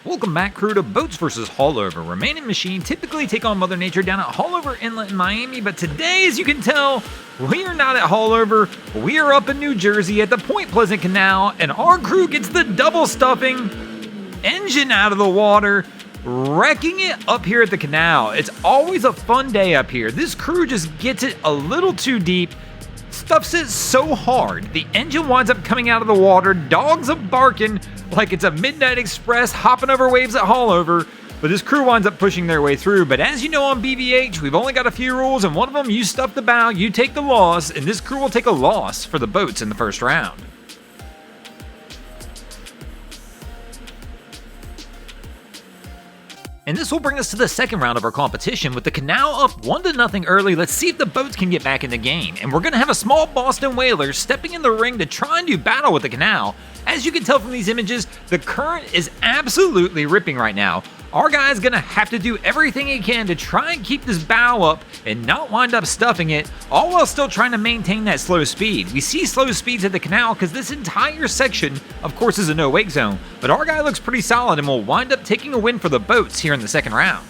Welcome back, crew, to Boats vs. Haulover, where man and machine typically take on Mother Nature down at Haulover Inlet in Miami, but today, as you can tell, we are not at Haulover. We are up in New Jersey at the Point Pleasant Canal, and our crew gets the double stuffing engine out of the water, wrecking it up here at the canal. It's always a fun day up here. This crew just gets it a little too deep, stuffs it so hard, the engine winds up coming out of the water, dogs are barking like it's a midnight express hopping over waves at Haulover, but this crew winds up pushing their way through. But as you know, on BVH, we've only got a few rules, and one of them, you stuff the bow, you take the loss, and this crew will take a loss for the boats in the first round. And this will bring us to the second round of our competition with the canal up 1-0 early. Let's see if the boats can get back in the game. And we're going to have a small Boston whaler stepping in the ring to try and do battle with the canal. As you can tell from these images, the current is absolutely ripping right now. Our guy's going to have to do everything he can to try and keep this bow up and not wind up stuffing it, all while still trying to maintain that slow speed. We see slow speeds at the canal because this entire section, of course, is a no-wake zone, but our guy looks pretty solid and will wind up taking a win for the boats here in the second round.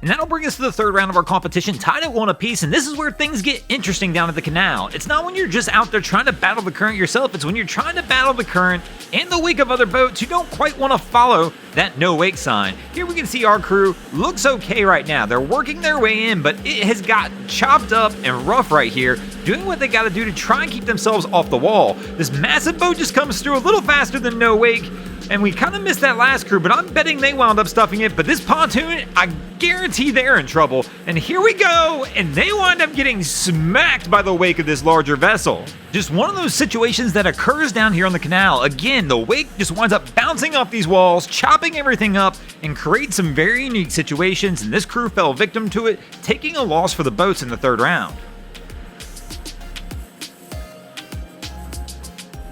And that'll bring us to the third round of our competition, tied at 1 apiece, and this is where things get interesting down at the canal. It's not when you're just out there trying to battle the current yourself, it's when you're trying to battle the current and the wake of other boats who don't quite want to follow that no-wake sign. Here we can see our crew looks okay right now. They're working their way in, but it has got chopped up and rough right here, doing what they got to do to try and keep themselves off the wall. This massive boat just comes through a little faster than no-wake, and we kind of missed that last crew, but I'm betting they wound up stuffing it. But this pontoon, I guarantee they're in trouble. And here we go, and they wind up getting smacked by the wake of this larger vessel. Just one of those situations that occurs down here on the canal. Again, the wake just winds up bouncing off these walls, chopping everything up, and creates some very unique situations, and this crew fell victim to it, taking a loss for the boats in the third round.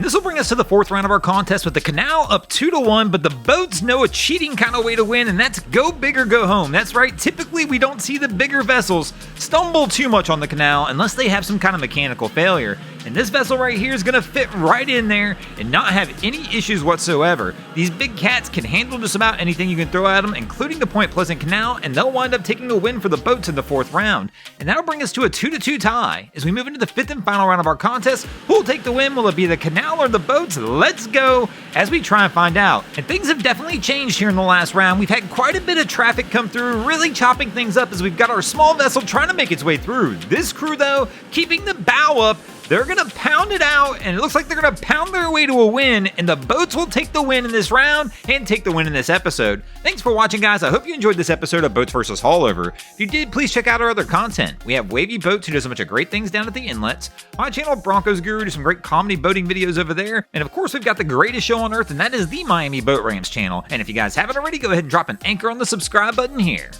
This will bring us to the fourth round of our contest with the canal up 2-1, but the boats know a cheating kind of way to win, and that's go big or go home. That's right, typically we don't see the bigger vessels stumble too much on the canal unless they have some kind of mechanical failure. And this vessel right here is going to fit right in there and not have any issues whatsoever. These big cats can handle just about anything you can throw at them, including the Point Pleasant Canal, and they'll wind up taking a win for the boats in the fourth round. And that'll bring us to a 2-2 tie. As we move into the fifth and final round of our contest, who'll take the win? Will it be the canal or the boats? Let's go as we try and find out. And things have definitely changed here in the last round. We've had quite a bit of traffic come through, really chopping things up as we've got our small vessel trying to make its way through. This crew, though, keeping the bow up, they're going to pound it out, and it looks like they're going to pound their way to a win, and the boats will take the win in this round and take the win in this episode. Thanks for watching, guys. I hope you enjoyed this episode of Boats vs. Haulover. If you did, please check out our other content. We have Wavy Boats, who does a bunch of great things down at the inlets. My channel, Broncos Guru, does some great comedy boating videos over there. And of course, we've got the greatest show on earth, and that is the Miami Boat Ramps channel. And if you guys haven't already, go ahead and drop an anchor on the subscribe button here.